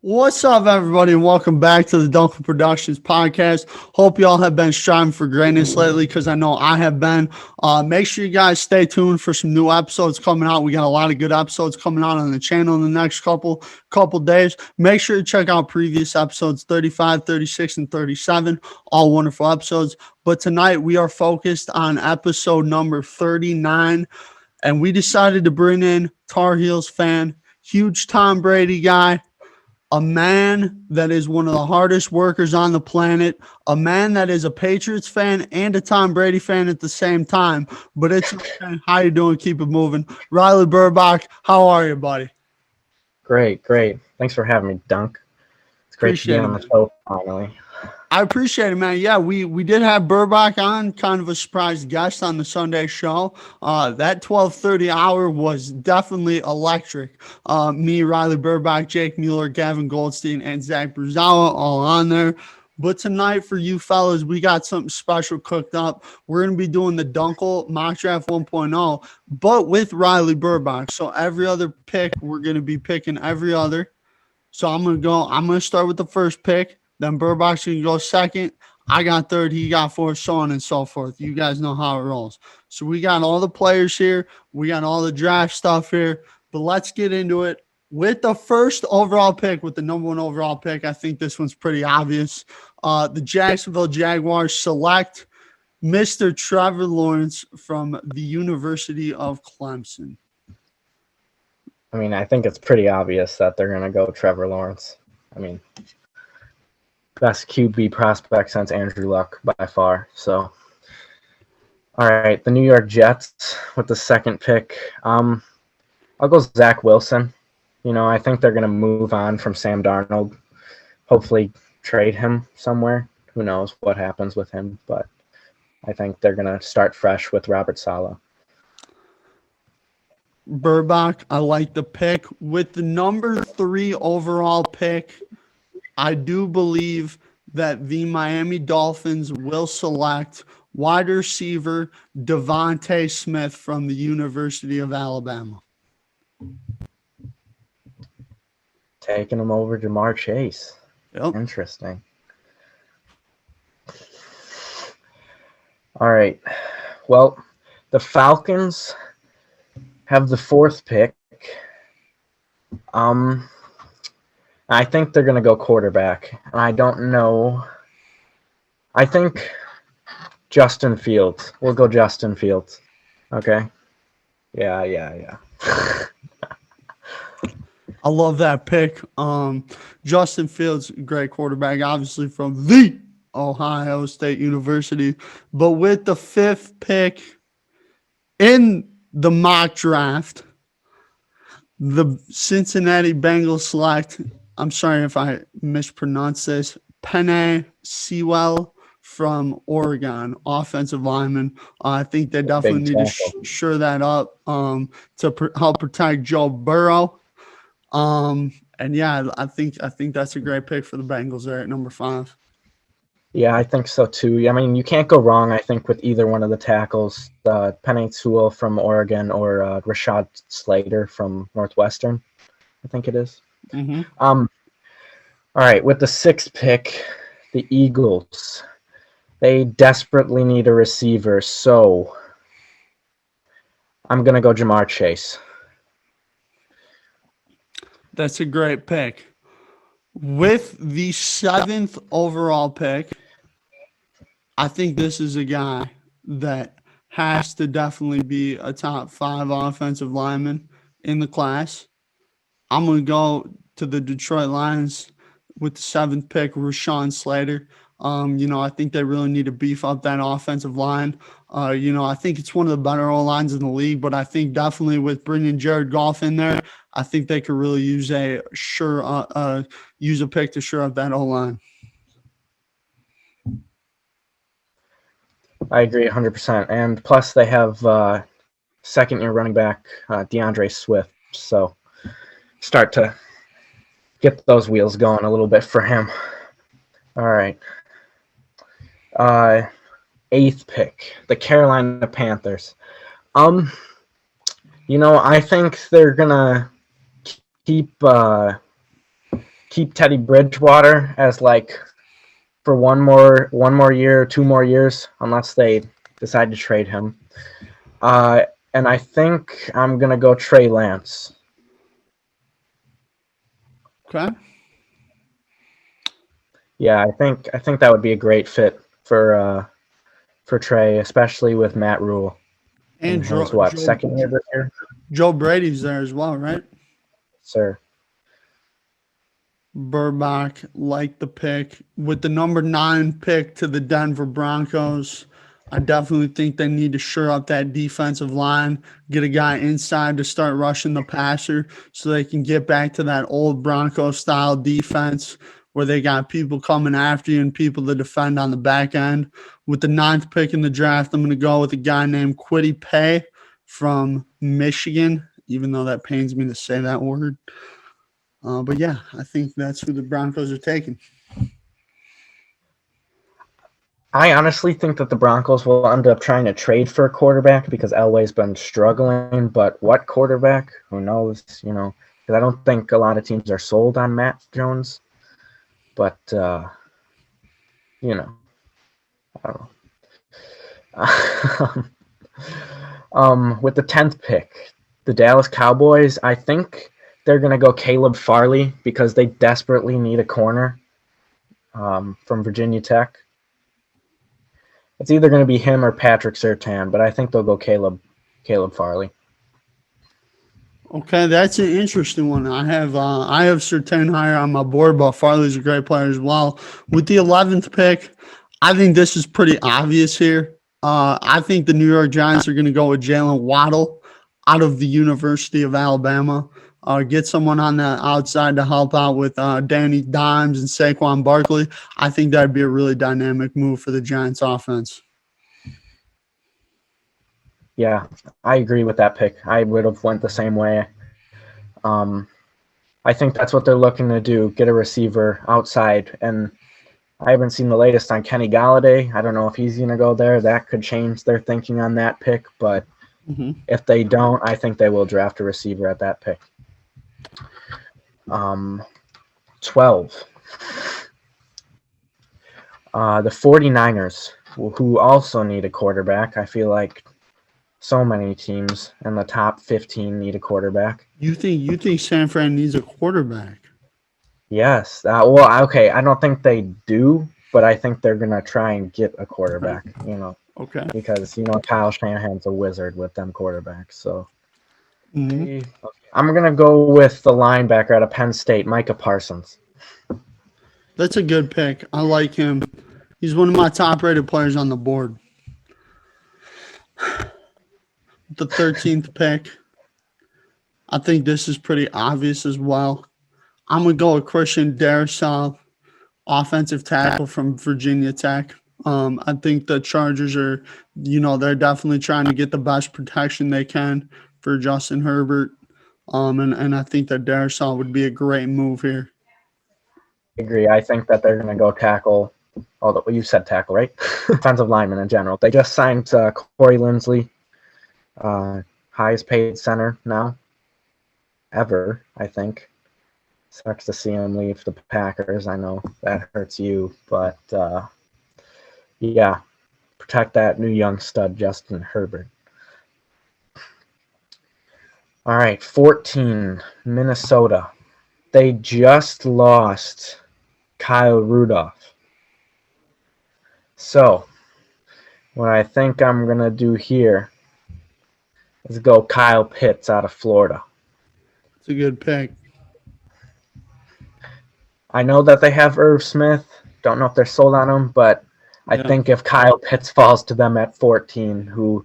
What's up, everybody, and welcome back to the Duenkel Productions podcast. Hope y'all have been striving for greatness lately, because I know I have been. Make sure you guys stay tuned for some new episodes coming out. We got a lot of good episodes coming out on the channel in the next couple days. Make sure to check out previous episodes 35, 36, and 37. All wonderful episodes. But tonight we are focused on episode number 39, and we decided to bring in Tar Heels fan, huge Tom Brady guy, a man that is one of the hardest workers on the planet, a man that is a Patriots fan and a Tom Brady fan at the same time. But it's okay. How you doing? Keep it moving. Riley Burbach, how are you, buddy? Great. Thanks for having me, Dunk. It's great to be on the show finally. I appreciate it, man. Yeah, we did have Burbach on, kind of a surprise guest on the Sunday show. That 12:30 hour was definitely electric. Me, Riley Burbach, Jake Mueller, Gavin Goldstein, and Zach Bruzawa all on there. But tonight for you fellas, we got something special cooked up. We're going to be doing the Duenkel Mock Draft 1.0, but with Riley Burbach. So every other pick, we're going to be picking every other. So I'm going to start with the first pick. Then Burbach's going to go second. I got third. He got fourth, so on and so forth. You guys know how it rolls. So we got all the players here. We got all the draft stuff here. But let's get into it. With the first overall pick, with the number one overall pick, I think this one's pretty obvious. The Jacksonville Jaguars select Mr. Trevor Lawrence from the University of Clemson. I mean, I think it's pretty obvious that they're going to go Trevor Lawrence. I mean, best QB prospect since Andrew Luck by far. So, all right, the New York Jets with the second pick. I'll go Zach Wilson. You know, I think they're going to move on from Sam Darnold. Hopefully trade him somewhere. Who knows what happens with him, but I think they're going to start fresh with Robert Saleh. Burbach, I like the pick. With the number 3 overall pick, I do believe that the Miami Dolphins will select wide receiver Devontae Smith from the University of Alabama. Taking him over Jamar Chase. Yep. Interesting. All right. Well, the Falcons have the 4th pick. I think they're going to go quarterback. And I don't know. I think Justin Fields. We'll go Justin Fields. Okay? Yeah. I love that pick. Justin Fields, great quarterback, obviously from the Ohio State University. But with the 5th pick in the mock draft, the Cincinnati Bengals select, I'm sorry if I mispronounce this, Penei Sewell from Oregon, offensive lineman. I think they definitely need to shore that up to help protect Joe Burrow. And yeah, I think that's a great pick for the Bengals there at number 5. Yeah, I think so too. I mean, you can't go wrong, I think, with either one of the tackles, Penei Sewell from Oregon or Rashad Slater from Northwestern, I think it is. Mm-hmm. All right, with the 6th pick, the Eagles, they desperately need a receiver, so I'm going to go Jamar Chase. That's a great pick. With the 7th overall pick, I think this is a guy that has to definitely be a top 5 offensive lineman in the class. I'm going to go to the Detroit Lions with the 7th pick, Rashawn Slater. I think they really need to beef up that offensive line. I think it's one of the better O-lines in the league, but I think definitely with bringing Jared Goff in there, I think they could really use a pick to shore up that O-line. I agree 100%. And plus they have second-year running back DeAndre Swift, so start to get those wheels going a little bit for him. All right. 8th pick, the Carolina Panthers. I think they're gonna keep keep Teddy Bridgewater as like for one more year, 2 more years, unless they decide to trade him. And I think I'm gonna go Trey Lance. Okay. Yeah, I think that would be a great fit for Trey, especially with Matt Rule in And his Joe, second year this year, Joe Brady's there as well, right? sir. Burbach like the pick. With the number 9 pick to the Denver Broncos, I definitely think they need to shore up that defensive line, get a guy inside to start rushing the passer so they can get back to that old Broncos style defense where they got people coming after you and people to defend on the back end. With the 9th pick in the draft, I'm going to go with a guy named Kwity Paye from Michigan, even though that pains me to say that word. But yeah, I think that's who the Broncos are taking. I honestly think that the Broncos will end up trying to trade for a quarterback because Elway's been struggling. But what quarterback? Who knows? Because I don't think a lot of teams are sold on Matt Jones. But I don't know. With the 10th pick, the Dallas Cowboys, I think they're going to go Caleb Farley because they desperately need a corner from Virginia Tech. It's either going to be him or Patrick Surtain, but I think they'll go Caleb Farley. Okay, that's an interesting one. I have Surtain higher on my board, but Farley's a great player as well. With the 11th pick, I think this is pretty obvious here. I think the New York Giants are going to go with Jalen Waddle out of the University of Alabama. Get someone on the outside to help out with Danny Dimes and Saquon Barkley. I think that'd be a really dynamic move for the Giants offense. Yeah, I agree with that pick. I would have went the same way. I think that's what they're looking to do, get a receiver outside. And I haven't seen the latest on Kenny Galladay. I don't know if he's going to go there. That could change their thinking on that pick. But if they don't, I think they will draft a receiver at that pick. 12. The 49ers, who also need a quarterback. I feel like so many teams in the top 15 need a quarterback. You think San Fran needs a quarterback? Yes. Well, okay. I don't think they do, but I think they're gonna try and get a quarterback. Okay. Because Kyle Shanahan's a wizard with them quarterbacks. So Mm-hmm. I'm gonna go with the linebacker out of Penn State, Micah Parsons. That's a good pick. I like him. He's one of my top-rated players on the board. The 13th pick. I think this is pretty obvious as well. I'm going to go with Christian Darrisaw, offensive tackle from Virginia Tech. I think the Chargers are, they're definitely trying to get the best protection they can for Justin Herbert. And I think that Darrisaw would be a great move here. I agree. I think that they're going to go tackle. Although you said tackle, right? Defensive lineman in general. They just signed Corey Linsley, highest paid center now ever, I think. Sucks to see him leave the Packers. I know that hurts you, but yeah, protect that new young stud, Justin Herbert. All right, 14, Minnesota. They just lost Kyle Rudolph. So, what I think I'm going to do here is go Kyle Pitts out of Florida. It's a good pick. I know that they have Irv Smith. Don't know if they're sold on him, but I think if Kyle Pitts falls to them at 14, who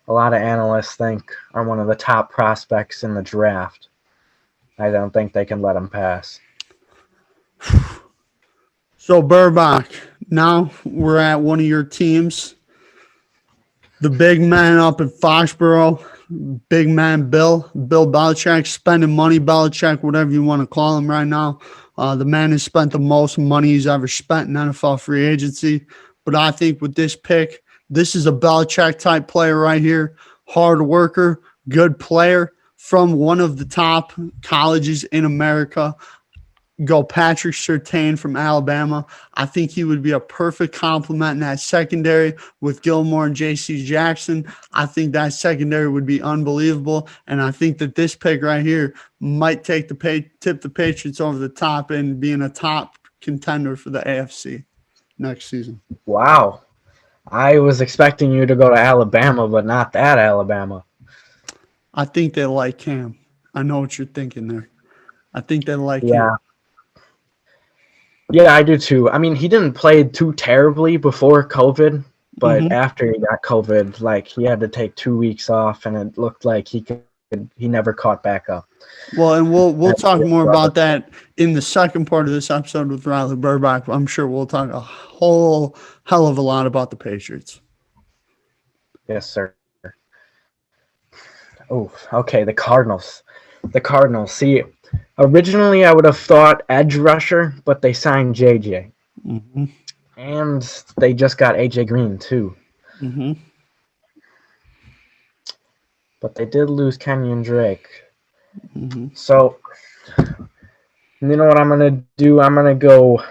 a lot of analysts think are one of the top prospects in the draft, I don't think they can let him pass. So, Burbach, now we're at one of your teams. The big man up at Foxborough, big man Bill Belichick, spending money, Belichick, whatever you want to call him right now. The man has spent the most money he's ever spent in NFL free agency. But I think with this pick, this is a Belichick-type player right here. Hard worker, good player from one of the top colleges in America. go Patrick Surtain from Alabama. I think he would be a perfect complement in that secondary with Gilmore and J.C. Jackson. I think that secondary would be unbelievable, and I think that this pick right here might tip the Patriots over the top and being a top contender for the AFC next season. Wow. I was expecting you to go to Alabama, but not that Alabama. I think they like Cam. I know what you're thinking there. I think they like Yeah. him. Yeah, I do too. I mean, he didn't play too terribly before COVID, but after he got COVID, like he had to take 2 weeks off, and it looked like he never caught back up. Well, and we'll talk more about that in the second part of this episode with Riley Burbach. I'm sure we'll talk a whole hell of a lot about the Patriots. Yes, sir. Oh, okay, the Cardinals. The Cardinals. See, originally I would have thought edge rusher, but they signed JJ. And they just got AJ Green, too. But they did lose Kenyon Drake. So, you know what I'm going to do? I'm going to go...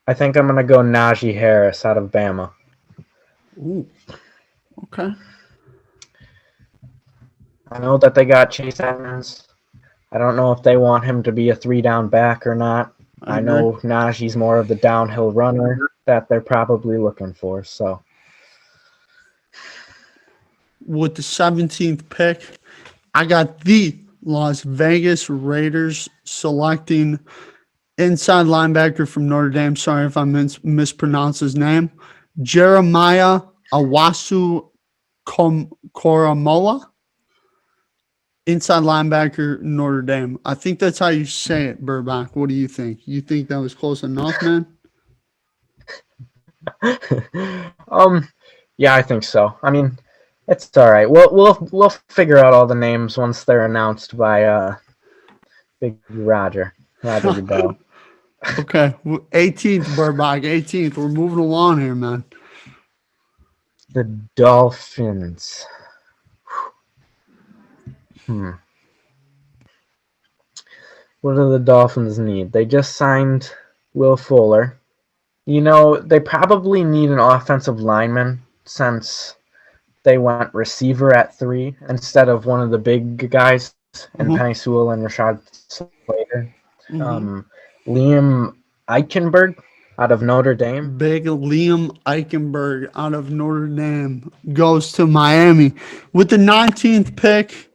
I think I'm going to go Najee Harris out of Bama. Ooh. Okay. I know that they got Chase Edmonds. I don't know if they want him to be a 3-down back or not. I know Najee's more of the downhill runner that they're probably looking for. So, with the 17th pick, I got the Las Vegas Raiders selecting inside linebacker from Notre Dame. Sorry if I mispronounced his name. Jeremiah Awasu Koromoa. Inside linebacker, Notre Dame. I think that's how you say it, Burbach. What do you think? You think that was close enough, man? Yeah, I think so. I mean, it's all right. We'll figure out all the names once they're announced by Big Roger Goodell. Okay, 18th, Burbach, 18th. We're moving along here, man. The Dolphins. What do the Dolphins need? They just signed Will Fuller. You know, they probably need an offensive lineman since they went receiver at 3 instead of one of the big guys in Penny Sewell and Rashad Slater. Liam Eichenberg out of Notre Dame. Big Liam Eichenberg out of Notre Dame goes to Miami. With the 19th pick,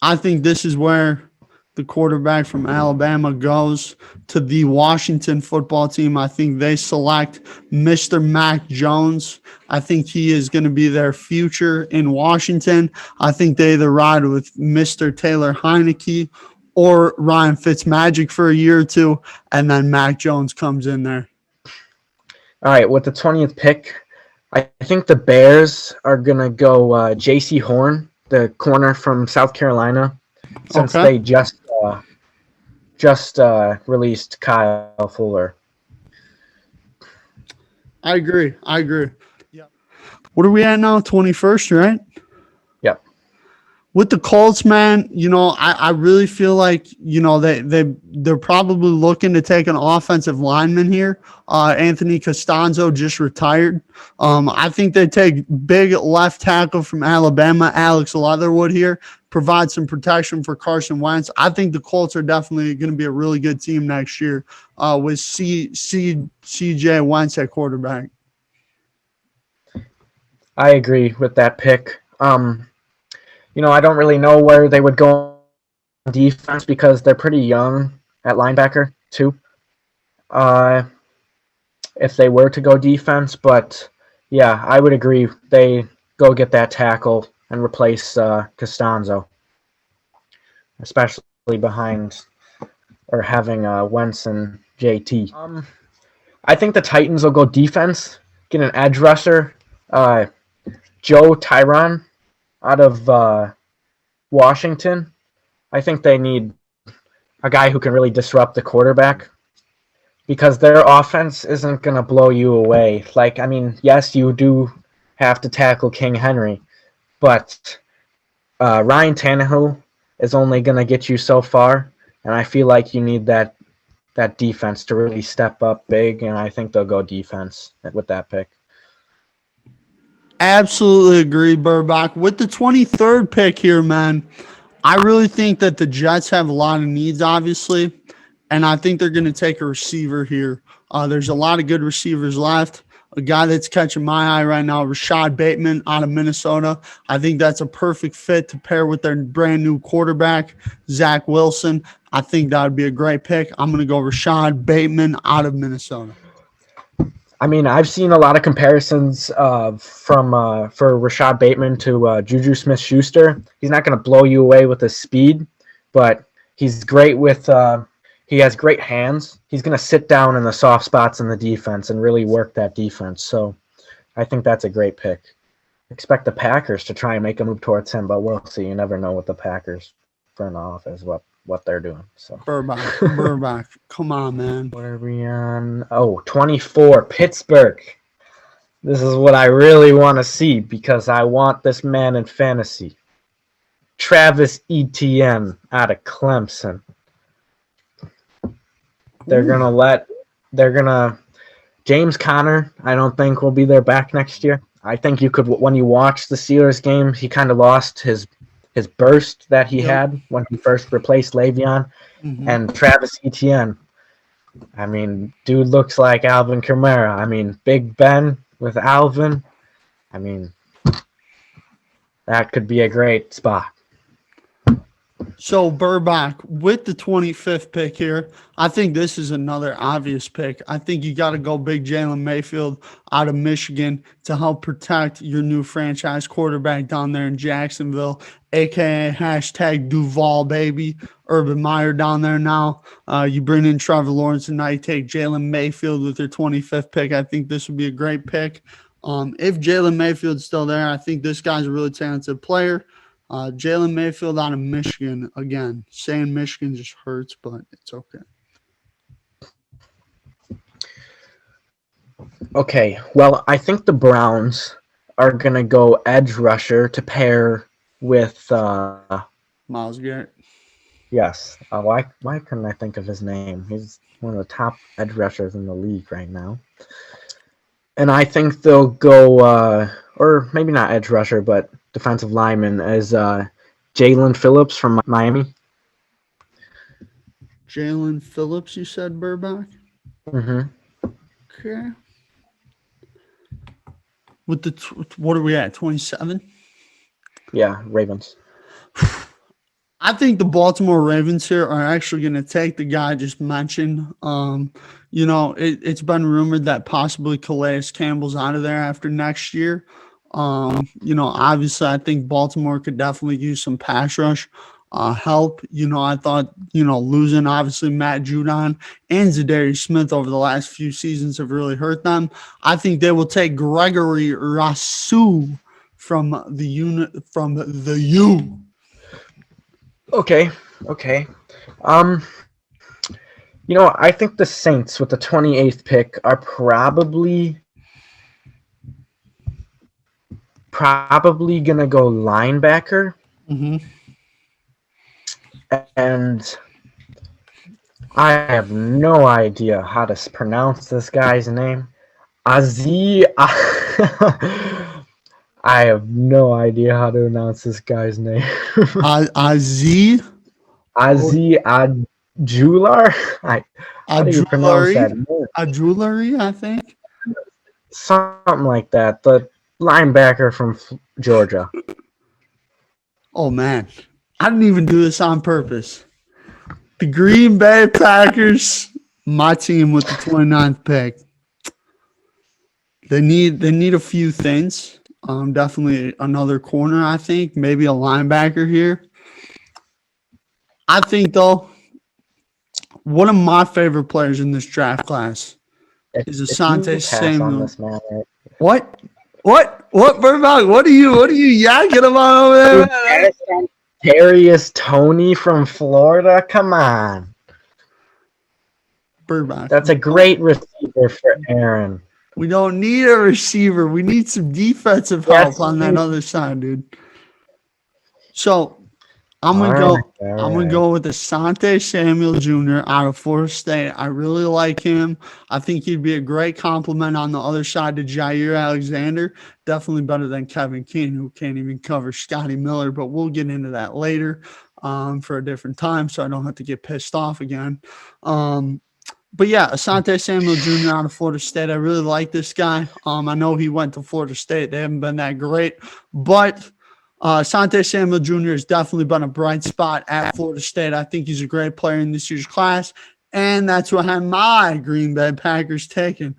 I think this is where the quarterback from Alabama goes to the Washington football team. I think they select Mr. Mac Jones. I think he is going to be their future in Washington. I think they either ride with Mr. Taylor Heineke or Ryan Fitzmagic for a year or two, and then Mac Jones comes in there. All right, with the 20th pick, I think the Bears are going to go J.C. Horn, the corner from South Carolina, since they just released Kyle Fuller. I agree. Yeah. What are we at now? 21st, right? Yep. With the Colts, man, you know, I really feel like, you know, they're probably looking to take an offensive lineman here. Anthony Costanzo just retired. I think they take big left tackle from Alabama, Alex Leatherwood here, provide some protection for Carson Wentz. I think the Colts are definitely going to be a really good team next year with CJ Wentz at quarterback. I agree with that pick. You know, I don't really know where they would go on defense because they're pretty young at linebacker, too. If they were to go defense, but yeah, I would agree. They go get that tackle and replace Costanzo, especially behind or having Wentz and JT. I think the Titans will go defense, get an edge rusher, Joe Tyron out of Washington. I think they need a guy who can really disrupt the quarterback because their offense isn't going to blow you away. Like, I mean, yes, you do have to tackle King Henry, but Ryan Tannehill is only going to get you so far, and I feel like you need that defense to really step up big, and I think they'll go defense with that pick. Absolutely agree, Burbach. With the 23rd pick here, man, I really think that the Jets have a lot of needs, obviously, and I think they're going to take a receiver here. There's a lot of good receivers left. A guy that's catching my eye right now, Rashad Bateman out of Minnesota. I think that's a perfect fit to pair with their brand new quarterback, Zach Wilson. I think that would be a great pick. I'm going to go Rashad Bateman out of Minnesota. I mean, I've seen a lot of comparisons for Rashad Bateman to Juju Smith-Schuster. He's not going to blow you away with his speed, but he's great with he has great hands. He's going to sit down in the soft spots in the defense and really work that defense. So I think that's a great pick. Expect the Packers to try and make a move towards him, but we'll see. You never know what the Packers front office, what they're doing. So Burbach, come on, man. What are we on? Oh, 24, Pittsburgh. This is what I really want to see because I want this man in fantasy. Travis Etienne out of Clemson. James Conner, I don't think will be there back next year. I think you could, when you watch the Steelers game, he kind of lost his burst that he had when he first replaced Le'Veon. Mm-hmm. And Travis Etienne, I mean, dude looks like Alvin Kamara. I mean, Big Ben with Alvin. I mean, that could be a great spot. So, Burbach, with the 25th pick here, I think this is another obvious pick. I think you got to go big Jalen Mayfield out of Michigan to help protect your new franchise quarterback down there in Jacksonville, a.k.a. hashtag Duval, baby. Urban Meyer down there now. You bring in Trevor Lawrence, and now you take Jalen Mayfield with your 25th pick. I think this would be a great pick. If Jalen Mayfield's still there, I think this guy's a really talented player. Jalen Mayfield out of Michigan. Again, saying Michigan just hurts, but it's okay. Okay, well, I think the Browns are going to go edge rusher to pair with Myles Garrett. Yes. Why couldn't I think of his name? He's one of the top edge rushers in the league right now. And I think they'll go, or maybe not edge rusher, but defensive lineman as Jalen Phillips from Miami. Jalen Phillips, you said, Burbach? Mm-hmm. Okay. With the what are we at? 27? Yeah, Ravens. I think the Baltimore Ravens here are actually going to take the guy I just mentioned. It's been rumored that possibly Calais Campbell's out of there after next year. Obviously, I think Baltimore could definitely use some pass rush help. I thought, losing obviously Matt Judon and Zadarius Smith over the last few seasons have really hurt them. I think they will take Gregory Rousseau from the U. Okay. I think the Saints with the 28th pick are probably gonna go linebacker. Mm-hmm. And I have no idea how to pronounce this guy's name. I have no idea how to pronounce this guy's name. Azi Ajular? How do you pronounce that name? Ajulari, I think. Something like that. The linebacker from Georgia. Oh, man. I didn't even do this on purpose. The Green Bay Packers, my team with the 29th pick. They need a few things. Definitely another corner, I think. Maybe a linebacker here. I think, though, one of my favorite players in this draft class is Asante Samuel. What, Burbach? What are you yakking about over there? Darius Toney from Florida? Come on. Burbach. That's a great receiver for Aaron. We don't need a receiver. We need some defensive help on that other side, dude. So, I'm All gonna right, go. all I'm gonna right. go with Asante Samuel Jr. out of Florida State. I really like him. I think he'd be a great compliment on the other side to Jair Alexander. Definitely better than Kevin King, who can't even cover Scotty Miller. But we'll get into that later for a different time, so I don't have to get pissed off again. But yeah, Asante Samuel Jr. out of Florida State. I really like this guy. I know he went to Florida State. They haven't been that great, but Asante Samuel Jr. has definitely been a bright spot at Florida State. I think he's a great player in this year's class, and that's what had my Green Bay Packers taken.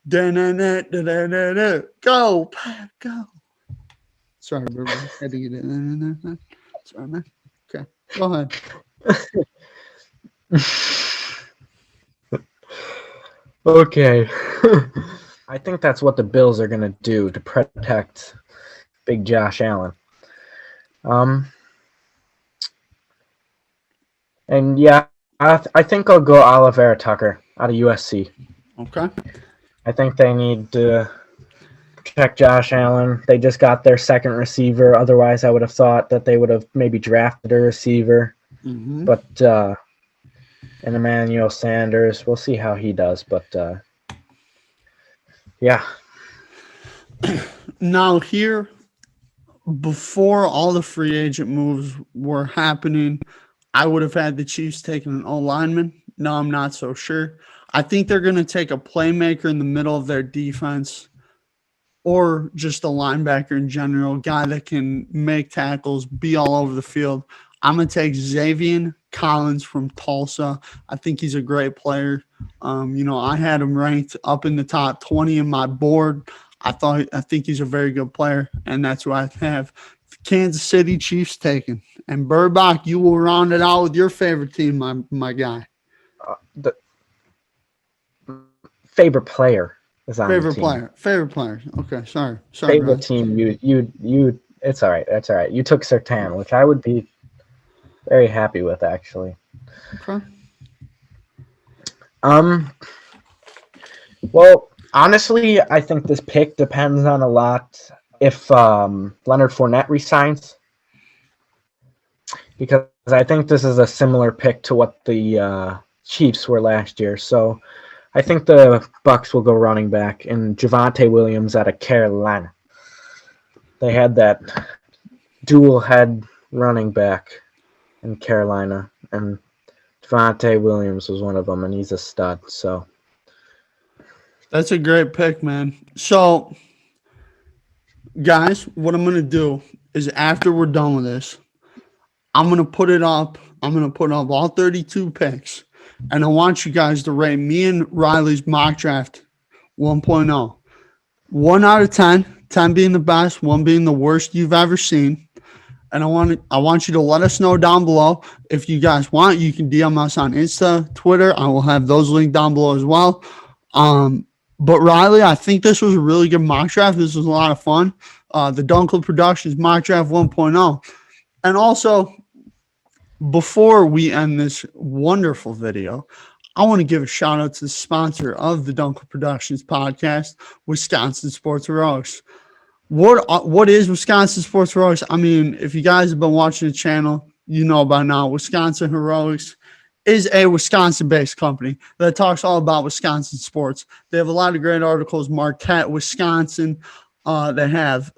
Da-na-na-da-da-da-da. Go, Pack, go. Sorry, everybody. Had to get it. Sorry, man. Okay, go ahead. Okay. I think that's what the Bills are going to do to protect Big Josh Allen. And yeah, I think I'll go Oliver Tucker out of USC. Okay. I think they need to protect Josh Allen. They just got their second receiver. Otherwise, I would have thought that they would have maybe drafted a receiver. Mm-hmm. But and Emmanuel Sanders, we'll see how he does. But yeah. Now here, before all the free agent moves were happening, I would have had the Chiefs taking an O-lineman. No, I'm not so sure. I think they're going to take a playmaker in the middle of their defense or just a linebacker in general, a guy that can make tackles, be all over the field. I'm going to take Xavier Collins from Tulsa. I think he's a great player. I had him ranked up in the top 20 in my board. I think he's a very good player, and that's why I have Kansas City Chiefs taken. And Burbach, you will round it out with your favorite team, my guy. The favorite player is on Favorite the team. player. Favorite player. Okay, sorry. Favorite Ryan. team. You. It's all right. That's all right. You took Surtain, which I would be very happy with, actually. Okay. Well, honestly, I think this pick depends on a lot if Leonard Fournette resigns, because I think this is a similar pick to what the Chiefs were last year. So I think the Bucs will go running back and Javonte Williams out of Carolina. They had that dual head running back in Carolina, and Javonte Williams was one of them, and he's a stud. So that's a great pick, man. So, guys, what I'm going to do is after we're done with this, I'm going to put it up. I'm going to put up all 32 picks, and I want you guys to rate me and Riley's mock draft 1.0. 1 out of 10, 10 being the best, 1 being the worst you've ever seen. And I want you to let us know down below. If you guys want, you can DM us on Insta, Twitter. I will have those linked down below as well. But Riley, I think this was a really good mock draft. This was a lot of fun. The Duenkel Productions mock draft 1.0. And also, before we end this wonderful video, I want to give a shout out to the sponsor of the Duenkel Productions podcast, Wisconsin Sports Heroics. What is Wisconsin Sports Heroics? I mean, if you guys have been watching the channel, you know by now, Wisconsin Heroics is a Wisconsin-based company that talks all about Wisconsin sports. They have a lot of great articles, Marquette, Wisconsin. They have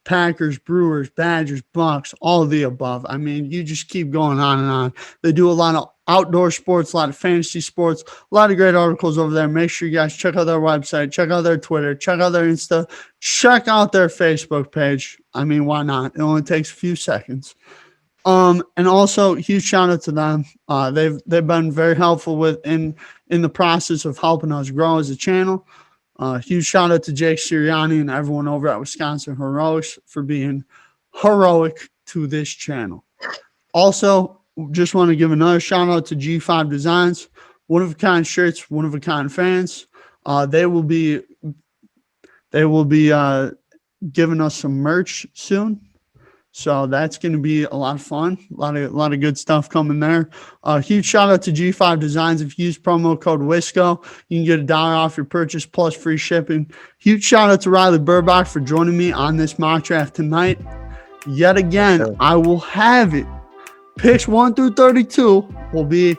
Packers, Brewers, Badgers, Bucks, all of the above. I mean, you just keep going on and on. They do a lot of outdoor sports, a lot of fantasy sports, a lot of great articles over there. Make sure you guys check out their website, check out their Twitter, check out their Insta, check out their Facebook page. I mean, why not? It only takes a few seconds. And also huge shout out to them. They've been very helpful in the process of helping us grow as a channel. Huge shout out to Jake Sirianni and everyone over at Wisconsin Heroics for being heroic to this channel. Also, just want to give another shout out to G5 Designs, one of a kind shirts, one of a kind fans. They will be giving us some merch soon. So that's going to be a lot of fun. A lot of good stuff coming there. Huge shout out to G5 Designs. If you use promo code WISCO, you can get $1 off your purchase plus free shipping. Huge shout out to Riley Burbach for joining me on this mock draft tonight. Yet again, I will have it Picks 1 through 32 will be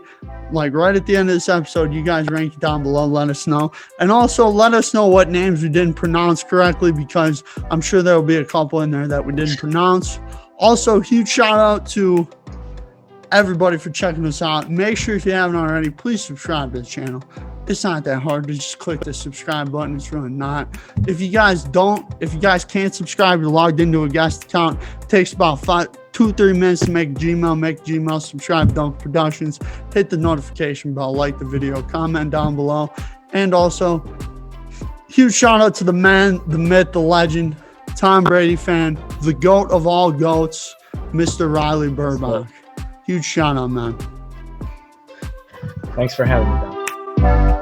like right at the end of this episode. You guys rank it down below. Let us know. And also let us know what names we didn't pronounce correctly, because I'm sure there will be a couple in there that we didn't pronounce. Also, huge shout out to everybody for checking us out. Make sure, if you haven't already, please subscribe to the channel. It's not that hard to just click the subscribe button. It's really not. If you guys can't subscribe, you're logged into a guest account. It takes about 2-3 minutes to make Gmail, subscribe, Duenkel Productions, hit the notification bell, like the video, comment down below. And also, huge shout out to the man, the myth, the legend, Tom Brady fan, the GOAT of all GOATs, Mr. Riley Burbach. Huge shout out, man. Thanks for having me, Don.